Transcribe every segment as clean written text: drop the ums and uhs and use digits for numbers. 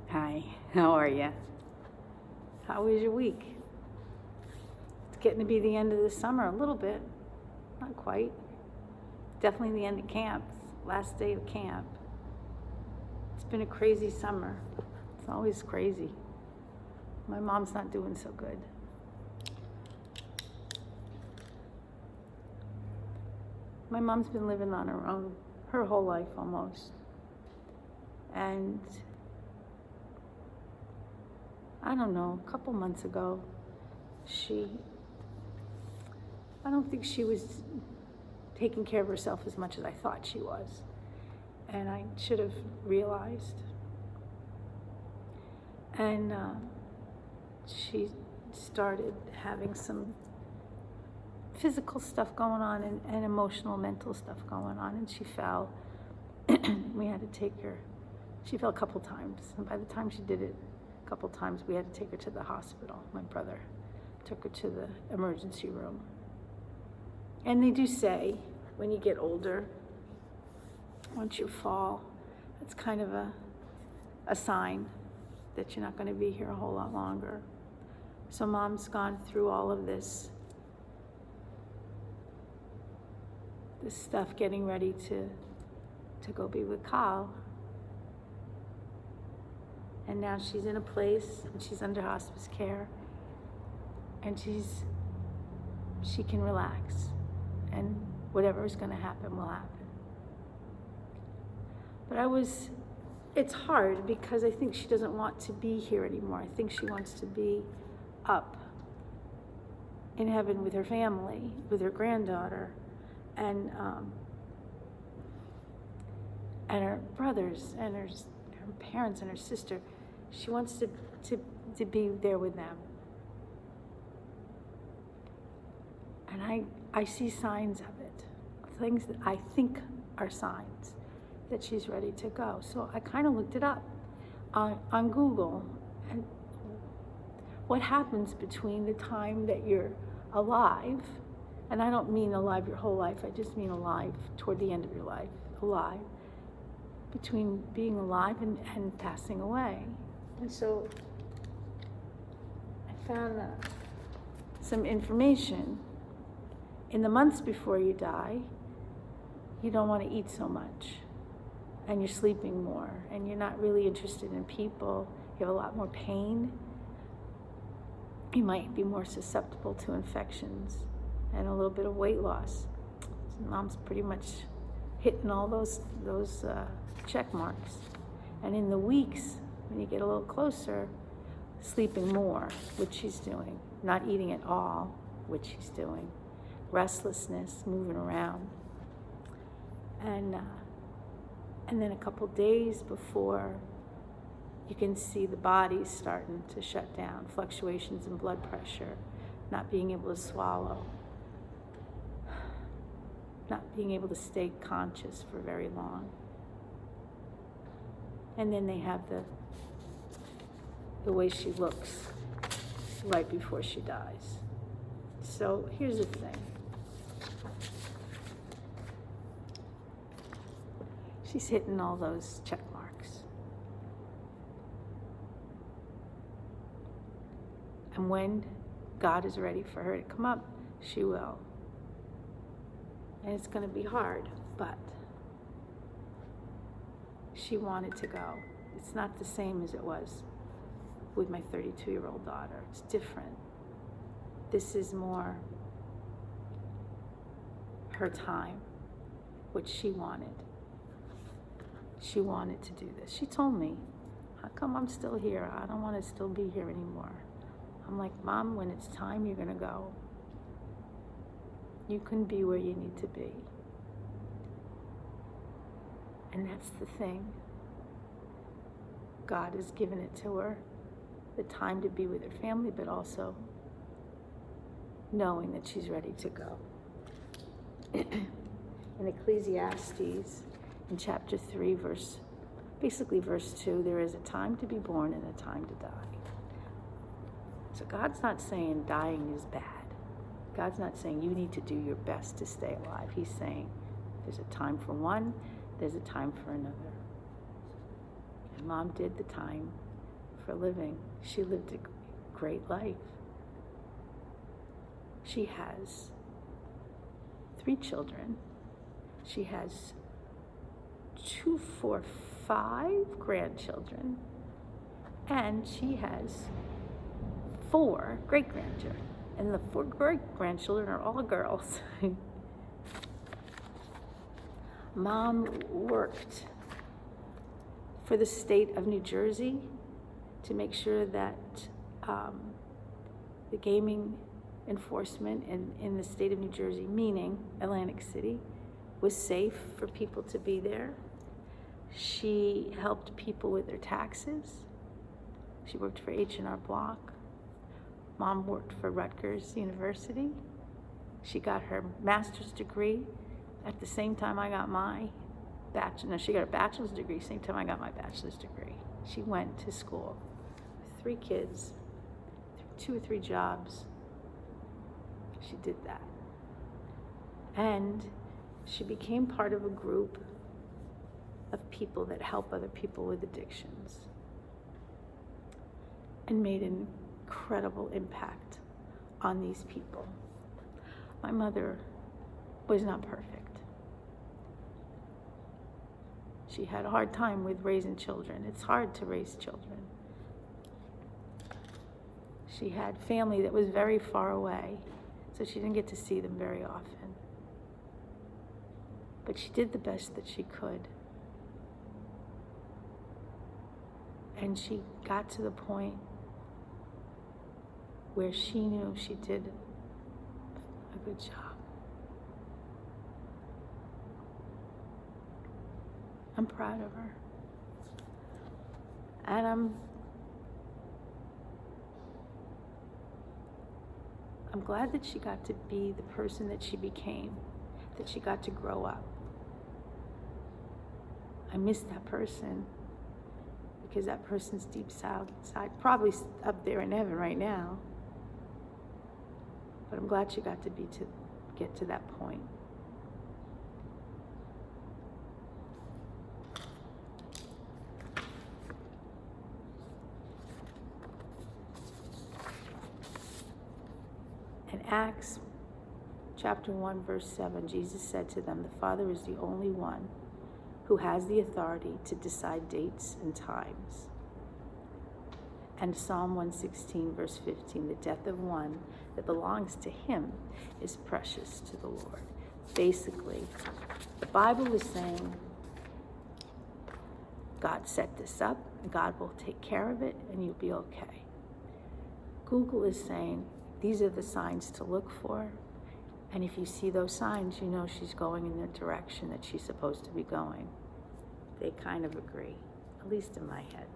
Hi, how are you? How was your week? It's getting to be the end of the summer a little bit. Not quite. Definitely the end of camp. Last day of camp. It's been a crazy summer. It's always crazy. My mom's not doing so good. My mom's been living on her own her whole life almost. And I don't know, a couple months ago, I don't think she was taking care of herself as much as I thought she was. And I should have realized. And she started having some physical stuff going on and emotional, mental stuff going on. And she fell. We had to take her. She fell a couple times. And by the time she did it a couple times, we had to take her to the hospital. My brother took her to the emergency room. And they do say, when you get older, once you fall, it's kind of a sign that you're not going to be here a whole lot longer. So Mom's gone through all of this stuff, getting ready to go be with Kyle. And now she's in a place, and she's under hospice care, and she can relax, and whatever is going to happen will happen. But it's hard because I think she doesn't want to be here anymore. I think she wants to be up in heaven with her family, with her granddaughter, and her brothers, and her parents, and her sister. She wants to be there with them. And I see signs of it, things that I think are signs that she's ready to go. So I kind of looked it up on Google, and what happens between the time that you're alive, and I don't mean alive your whole life, I just mean alive toward the end of your life, alive, between being alive and passing away. And so I found some information. In the months before you die, you don't want to eat so much, and you're sleeping more, and you're not really interested in people. You have a lot more pain. You might be more susceptible to infections and a little bit of weight loss. So Mom's pretty much hitting all those check marks. And in the weeks, when you get a little closer, sleeping more, which she's doing, not eating at all, which she's doing, restlessness, moving around. And then a couple days before, you can see the body starting to shut down, fluctuations in blood pressure, not being able to swallow, not being able to stay conscious for very long. And then they have the way she looks right before she dies. So here's the thing. She's hitting all those check marks. And when God is ready for her to come up, she will. And it's going to be hard, but she wanted to go. It's not the same as it was with my 32-year-old daughter. It's different. This is more her time, what she wanted. She wanted to do this. She told me, how come I'm still here? I don't want to still be here anymore. I'm like, Mom, when it's time, you're going to go. You can be where you need to be. And that's the thing. God has given it to her, the time to be with her family, but also knowing that she's ready to go. In Ecclesiastes, in chapter 3, verse 2, there is a time to be born and a time to die. So God's not saying dying is bad. God's not saying you need to do your best to stay alive. He's saying there's a time for one, there's a time for another. And Mom did the time for a living. She lived a great life. She has 3 children. She has 2, 4, 5 grandchildren. And she has 4 great-grandchildren. And the 4 great-grandchildren are all girls. Mom worked for the state of New Jersey to make sure that the gaming enforcement in the state of New Jersey, meaning Atlantic City, was safe for people to be there. She helped people with their taxes. She worked for H&R Block. Mom worked for Rutgers University. She got her master's degree at the same time I got my bachelor's. No, she got a bachelor's degree same time I got my bachelor's degree. She went to school with 3 kids, 2 or 3 jobs. She did that. And she became part of a group of people that help other people with addictions and made an incredible impact on these people. My mother was not perfect. She had a hard time with raising children. It's hard to raise children. She had family that was very far away, so she didn't get to see them very often. But she did the best that she could. And she got to the point where she knew she did a good job. I'm proud of her. And I'm glad that she got to be the person that she became, that she got to grow up. I miss that person because that person's deep inside, probably up there in heaven right now. But I'm glad she got to get to that point. In Acts chapter 1, verse 7, Jesus said to them, "The Father is the only one who has the authority to decide dates and times." And Psalm 116, verse 15, "The death of one that belongs to him is precious to the Lord." Basically, the Bible is saying God set this up, and God will take care of it, and you'll be okay. Google is saying these are the signs to look for, and if you see those signs, you know she's going in the direction that she's supposed to be going. They kind of agree, at least in my head.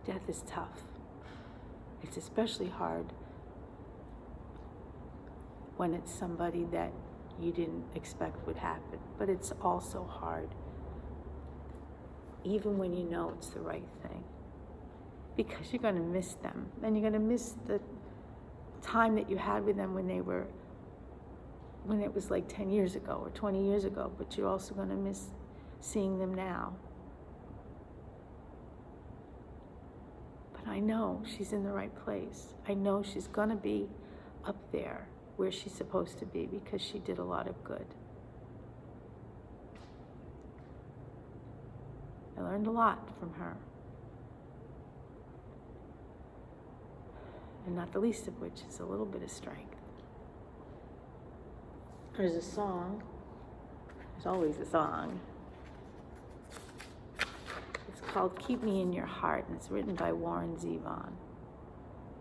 Death is tough. It's especially hard when it's somebody that you didn't expect would happen, but it's also hard even when you know it's the right thing, because you're going to miss them, and you're going to miss the time that you had with them when it was like 10 years ago or 20 years ago, but you're also going to miss seeing them now. But I know she's in the right place. I know she's going to be up there where she's supposed to be because she did a lot of good. I learned a lot from her. And not the least of which is a little bit of strength. There's a song. There's always a song. It's called "Keep Me in Your Heart," and it's written by Warren Zevon.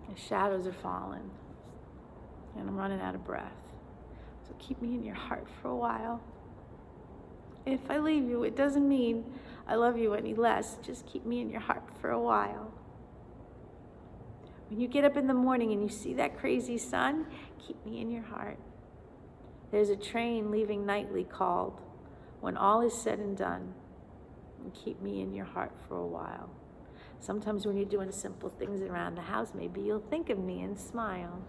The shadows are falling, and I'm running out of breath. So keep me in your heart for a while. If I leave you, it doesn't mean I love you any less. Just keep me in your heart for a while. When you get up in the morning and you see that crazy sun, keep me in your heart. There's a train leaving nightly called "When All Is Said and Done," and keep me in your heart for a while. Sometimes when you're doing simple things around the house, maybe you'll think of me and smile.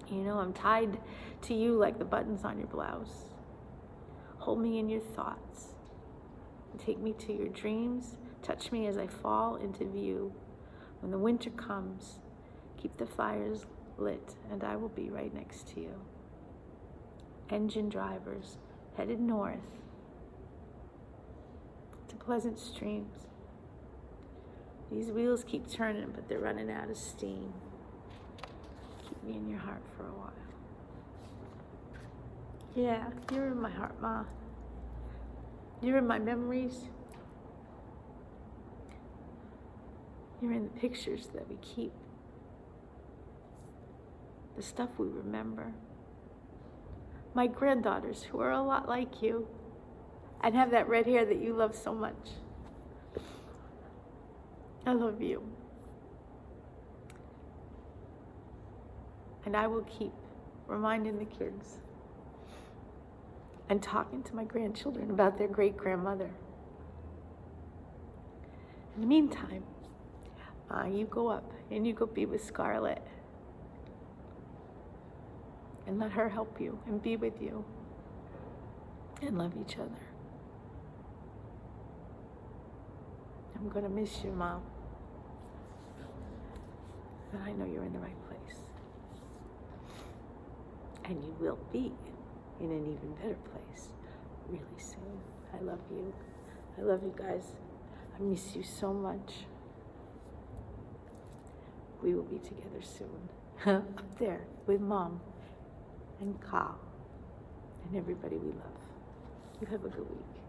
You know, I'm tied to you like the buttons on your blouse. Hold me in your thoughts. Take me to your dreams. Touch me as I fall into view. When the winter comes, keep the fires lit, and I will be right next to you. Engine drivers headed north to pleasant streams. These wheels keep turning, but they're running out of steam. Keep me in your heart for a while. Yeah, you're in my heart, Ma. You're in my memories. You're in the pictures that we keep. The stuff we remember. My granddaughters, who are a lot like you, and have that red hair that you love so much. I love you. And I will keep reminding the kids and talking to my grandchildren about their great-grandmother. In the meantime, you go up and you go be with Scarlett. And let her help you and be with you and love each other. I'm gonna miss you, Mom. But I know you're in the right place. And you will be in an even better place really soon. I love you. I love you guys. I miss you so much. We will be together soon. Up there with Mom and Carl and everybody we love. You have a good week.